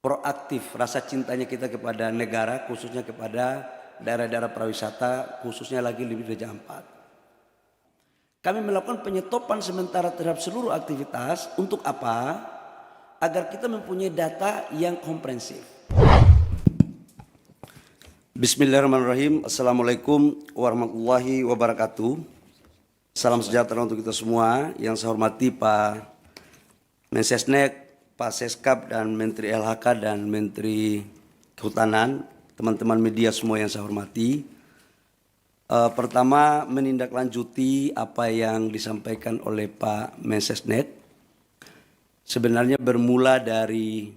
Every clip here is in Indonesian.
proaktif rasa cintanya kita kepada negara, khususnya kepada daerah-daerah pariwisata, khususnya lagi di Raja Ampat. Kami melakukan penyetopan sementara terhadap seluruh aktivitas. Untuk apa? Agar kita mempunyai data yang komprehensif. Bismillahirrahmanirrahim. Assalamualaikum warahmatullahi wabarakatuh. Salam sejahtera untuk kita semua. Yang saya hormati Pak Mensesnek, Pak Seskap dan Menteri LHK dan Menteri Kehutanan, teman-teman media semua yang saya hormati. Pertama, menindaklanjuti apa yang disampaikan oleh Pak Mensesnek. Sebenarnya bermula dari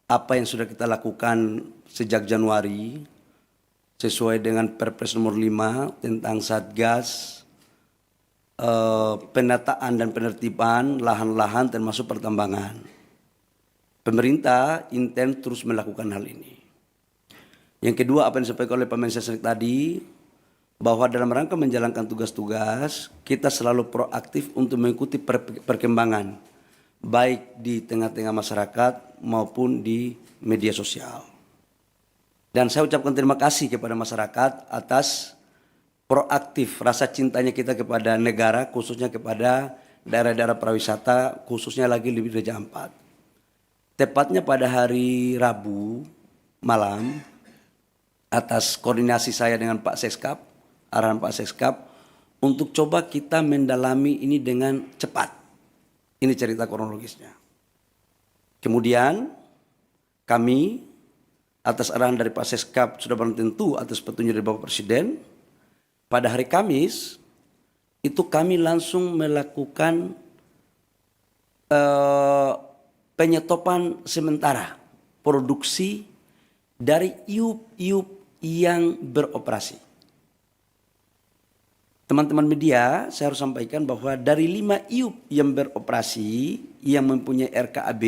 apa yang sudah kita lakukan sejak Januari sesuai dengan Perpres nomor 5 tentang Satgas penataan dan penertiban lahan-lahan termasuk pertambangan. Pemerintah intens terus melakukan hal ini. Yang kedua, apa yang disampaikan oleh Pak Mensesnek tadi, bahwa dalam rangka menjalankan tugas-tugas, kita selalu proaktif untuk mengikuti perkembangan, baik di tengah-tengah masyarakat maupun di media sosial. Dan saya ucapkan terima kasih kepada masyarakat atas proaktif rasa cintanya kita kepada negara, khususnya kepada daerah-daerah pariwisata, khususnya lagi di Raja Ampat. Tepatnya pada hari Rabu malam, atas koordinasi saya dengan Pak Seskap, arahan Pak Seskap, untuk coba kita mendalami ini dengan cepat. Ini cerita kronologisnya. Kemudian kami atas arahan dari Pak Seskap sudah barang tentu atas petunjuk dari Bapak Presiden, pada hari Kamis itu kami langsung melakukan penyetopan sementara produksi dari iup-iup yang beroperasi. Teman-teman media, saya harus sampaikan bahwa dari 5 iup yang beroperasi yang mempunyai RKAB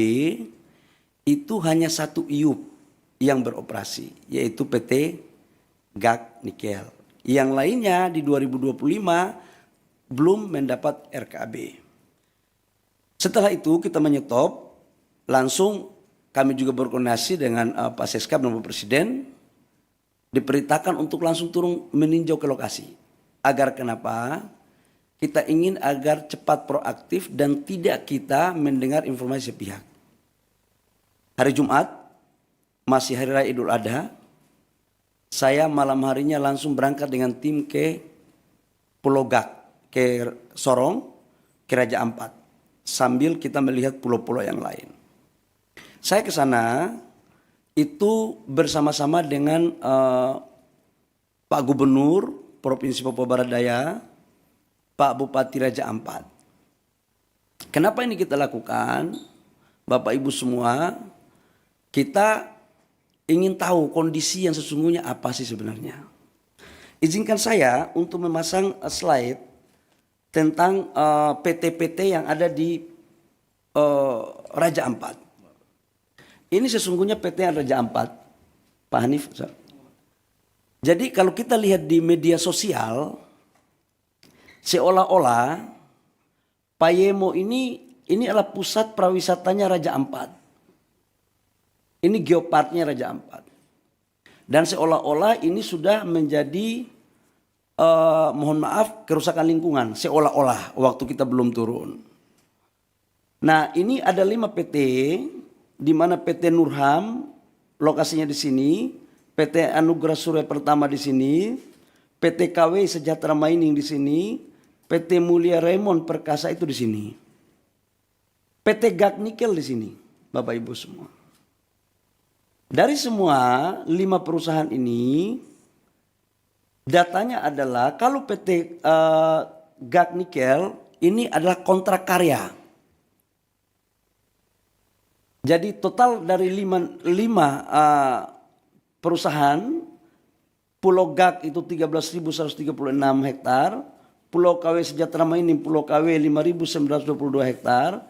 itu hanya 1 iup yang beroperasi, yaitu PT GAK Nikel. Yang lainnya di 2025 belum mendapat RKAB. Setelah itu kita menyetop, langsung kami juga berkoordinasi dengan Pak Seskap dan Bapak Presiden, diperintahkan untuk langsung turun meninjau ke lokasi. Agar kenapa? Kita ingin agar cepat proaktif dan tidak kita mendengar informasi sepihak. Hari Jumat, masih Hari Raya Idul Adha, saya malam harinya langsung berangkat dengan tim ke Pulau Gak, ke Sorong, ke Raja Ampat. Sambil kita melihat pulau-pulau yang lain. Saya ke sana itu bersama-sama dengan Pak Gubernur Provinsi Papua Barat Daya, Pak Bupati Raja Ampat. Kenapa ini kita lakukan? Bapak Ibu semua, kita ingin tahu kondisi yang sesungguhnya apa sih sebenarnya. Izinkan saya untuk memasang slide tentang PT-PT yang ada di Raja Ampat. Ini sesungguhnya PT Raja Ampat, Pak Hanif. Jadi kalau kita lihat di media sosial, seolah-olah Payemo ini adalah pusat pariwisatanya Raja Ampat. Ini geoparknya Raja Ampat. Dan seolah-olah ini sudah menjadi, mohon maaf, kerusakan lingkungan. Seolah-olah waktu kita belum turun. Nah, ini ada 5 PT, di mana PT Nurham, lokasinya di sini, PT Anugerah Surya Pertama di sini, PT KW Sejahtera Mining di sini, PT Mulia Raymond Perkasa itu di sini. PT GAK Nikel di sini, Bapak Ibu semua. Dari semua 5 perusahaan ini, datanya adalah kalau PT GAK Nikel ini adalah kontrak karya. Jadi total dari 5 perusahaan, Pulau GAK itu 13.136 hektar, Pulau KW Sejahtera Mining Pulau KW 5.922 hektar,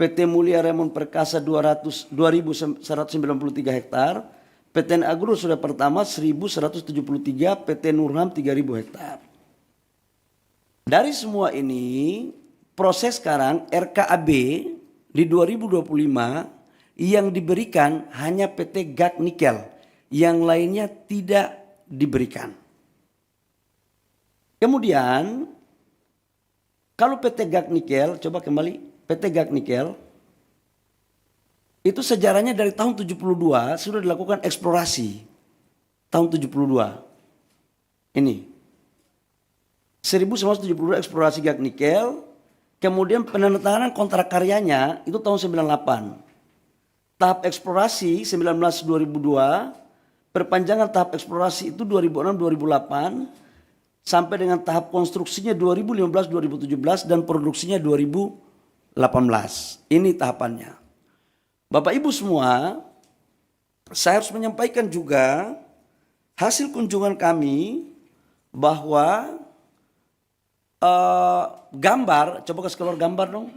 PT Mulia Raymond Perkasa 2.193 hektar, PT Agro Surya Pertama 1.173, PT Nurham 3.000 hektar. Dari semua ini, proses sekarang RKAB di 2025 yang diberikan hanya PT GAC Nikel, yang lainnya tidak diberikan. Kemudian kalau PT GAC Nikel, coba kembali, PT GAC Nikel itu sejarahnya dari tahun 72 sudah dilakukan eksplorasi. Tahun 72. Ini 1972 eksplorasi GAC Nikel, kemudian penandatanganan kontrak karyanya itu tahun 98. Tahap eksplorasi 19-2002, perpanjangan tahap eksplorasi itu 2006-2008, sampai dengan tahap konstruksinya 2015-2017 dan produksinya 2018. Ini tahapannya. Bapak Ibu semua, saya harus menyampaikan juga hasil kunjungan kami bahwa gambar, coba kasih keluar gambar dong.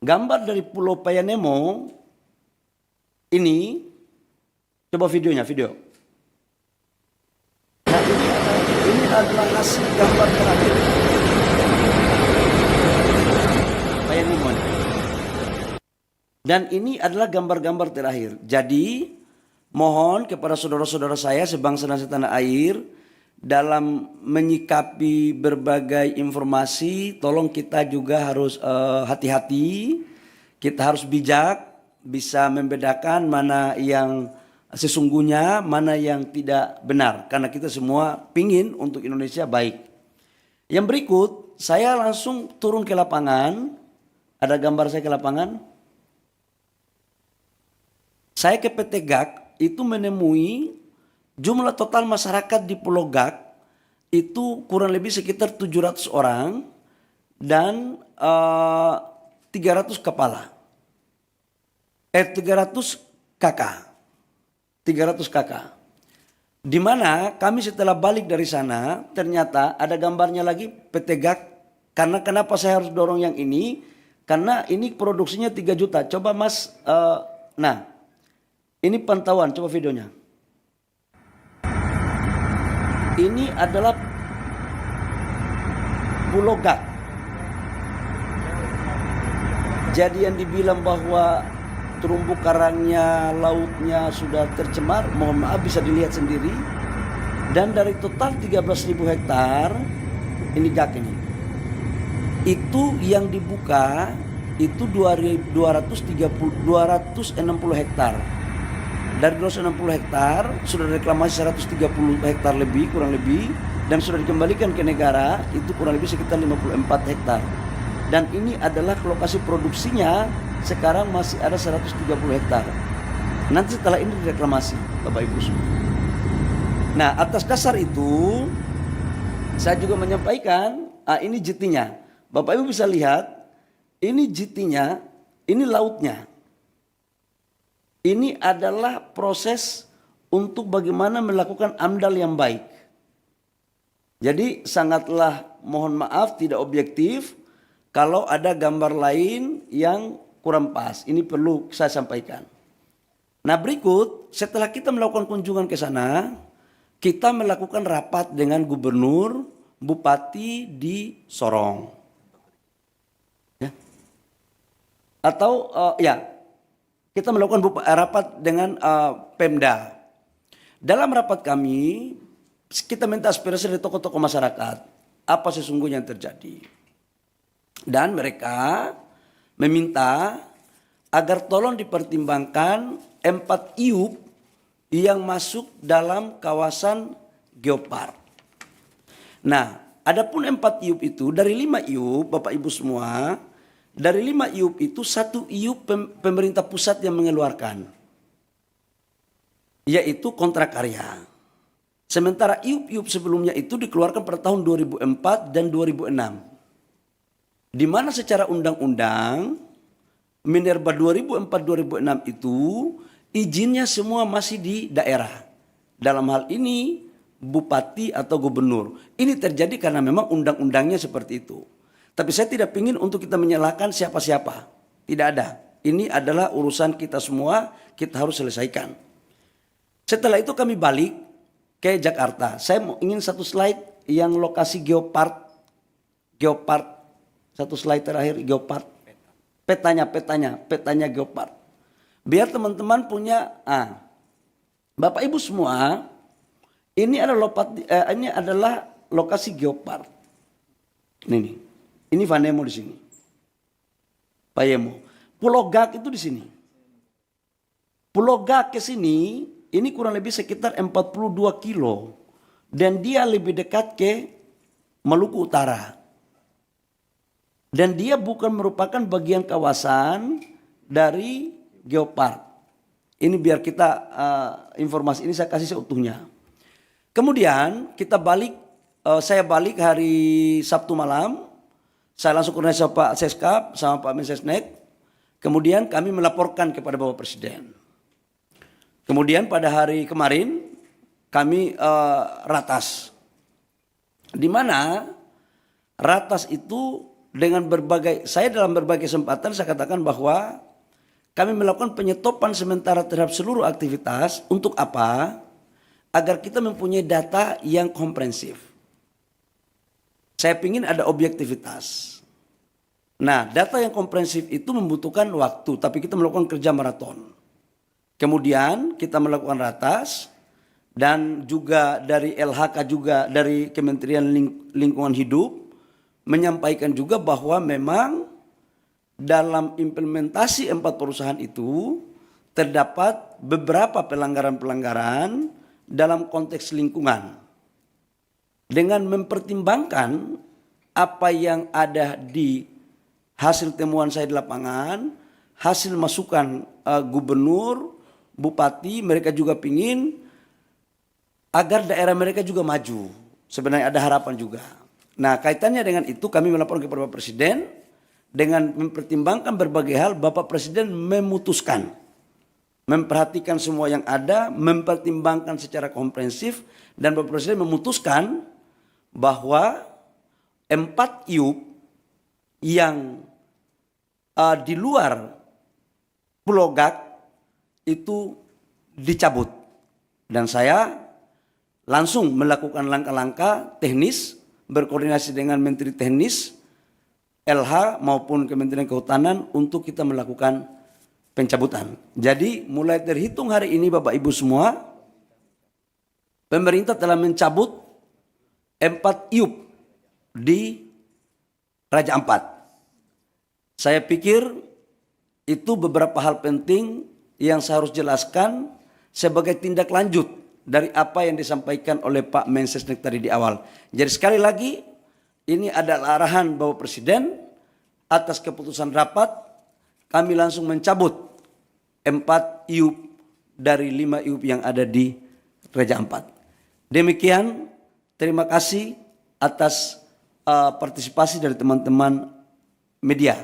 Gambar dari Pulau Payanemo ini, coba videonya, video. Nah ini adalah hasil gambar terakhir. Payanemo. Dan ini adalah gambar-gambar terakhir. Jadi mohon kepada saudara-saudara saya sebangsa dan setanah air, dalam menyikapi berbagai informasi, tolong kita juga harus hati-hati, kita harus bijak, bisa membedakan mana yang sesungguhnya, mana yang tidak benar. Karena kita semua pingin untuk Indonesia baik. Yang berikut, saya langsung turun ke lapangan. Ada gambar saya ke lapangan. Saya ke PT GAC itu menemui jumlah total masyarakat di Pulau GAC itu kurang lebih sekitar 700 orang dan 300 kepala. 300 kakak. 300 kakak. Di mana kami setelah balik dari sana ternyata ada gambarnya lagi PT GAC. Karena kenapa saya harus dorong yang ini? Karena ini produksinya 3 juta. Coba Mas, nah ini pantauan, coba videonya. Ini adalah Pulau GAC. Jadi yang dibilang bahwa terumbu karangnya, lautnya sudah tercemar, mohon maaf bisa dilihat sendiri. Dan dari total 13.000 hektar, ini GAC ini. Itu yang dibuka itu 260 hektar. Dari 260 hektar sudah reklamasi 130 hektar lebih, kurang lebih, dan sudah dikembalikan ke negara itu kurang lebih sekitar 54 hektar. Dan ini adalah lokasi produksinya sekarang masih ada 130 hektar. Nanti setelah ini direklamasi, Bapak Ibu semua. Nah, atas dasar itu saya juga menyampaikan, ini JT-nya. Bapak Ibu bisa lihat, ini JT-nya, ini lautnya. Ini adalah proses untuk bagaimana melakukan AMDAL yang baik. Jadi sangatlah mohon maaf tidak objektif kalau ada gambar lain yang kurang pas. Ini perlu saya sampaikan. Nah berikut setelah kita melakukan kunjungan ke sana, kita melakukan rapat dengan gubernur, bupati di Sorong. Ya. Atau kita melakukan rapat dengan Pemda. Dalam rapat kami, kita minta aspirasi dari tokoh-tokoh masyarakat. Apa sesungguhnya yang terjadi. Dan mereka meminta agar tolong dipertimbangkan 4 IUP yang masuk dalam kawasan Geopark. Nah, adapun 4 IUP itu, dari 5 IUP, Bapak Ibu semua, dari 5 IUP itu 1 IUP pemerintah pusat yang mengeluarkan, yaitu kontrak karya. Sementara IUP-IUP sebelumnya itu dikeluarkan pada tahun 2004 dan 2006. Di mana secara undang-undang Minerba 2004-2006 itu izinnya semua masih di daerah. Dalam hal ini bupati atau gubernur. Ini terjadi karena memang undang-undangnya seperti itu. Tapi saya tidak ingin untuk kita menyalahkan siapa-siapa. Tidak ada. Ini adalah urusan kita semua, kita harus selesaikan. Setelah itu kami balik ke Jakarta. Saya ingin satu slide yang lokasi Geopark. Geopark. Satu slide terakhir Geopark. Petanya Geopark. Biar teman-teman punya, Bapak Ibu semua, ini adalah lokasi geopark. Ini Vanemo di sini. Payemo. Pulau Gak itu di sini. Pulau Gak ke sini, ini kurang lebih sekitar 42 kilo. Dan dia lebih dekat ke Maluku Utara. Dan dia bukan merupakan bagian kawasan dari geopark. Ini biar kita informasi ini saya kasih seutuhnya. Kemudian kita balik, saya balik hari Sabtu malam. Saya langsung koordinasi sama Pak Seskap, sama Pak Mensesnek. Kemudian kami melaporkan kepada Bapak Presiden. Kemudian pada hari kemarin kami ratas. Di mana ratas itu dengan saya dalam berbagai kesempatan saya katakan bahwa kami melakukan penyetopan sementara terhadap seluruh aktivitas. Untuk apa? Agar kita mempunyai data yang komprehensif. Saya ingin ada objektivitas. Nah, data yang komprehensif itu membutuhkan waktu, tapi kita melakukan kerja maraton. Kemudian kita melakukan ratas, dan juga dari LHK juga dari Kementerian Lingkungan Hidup menyampaikan juga bahwa memang dalam implementasi 4 perusahaan itu terdapat beberapa pelanggaran-pelanggaran dalam konteks lingkungan. Dengan mempertimbangkan apa yang ada di hasil temuan saya di lapangan, hasil masukan gubernur, bupati, mereka juga pingin agar daerah mereka juga maju. Sebenarnya ada harapan juga. Nah, kaitannya dengan itu kami melapor kepada Bapak Presiden. Dengan mempertimbangkan berbagai hal, Bapak Presiden memutuskan, memperhatikan semua yang ada, mempertimbangkan secara komprehensif, dan Bapak Presiden memutuskan bahwa 4 IUP yang di luar Pulau Gak itu dicabut. Dan saya langsung melakukan langkah-langkah teknis, berkoordinasi dengan Menteri Teknis, LH maupun Kementerian Kehutanan untuk kita melakukan pencabutan. Jadi mulai terhitung hari ini Bapak Ibu semua, pemerintah telah mencabut 4 IUP di Raja Ampat. Saya pikir itu beberapa hal penting yang saya harus jelaskan sebagai tindak lanjut dari apa yang disampaikan oleh Pak Mensesnek tadi di awal. Jadi sekali lagi, ini adalah arahan Bapak Presiden atas keputusan rapat, kami langsung mencabut 4 IUP dari 5 IUP yang ada di Raja Ampat. Demikian, terima kasih atas partisipasi dari teman-teman media.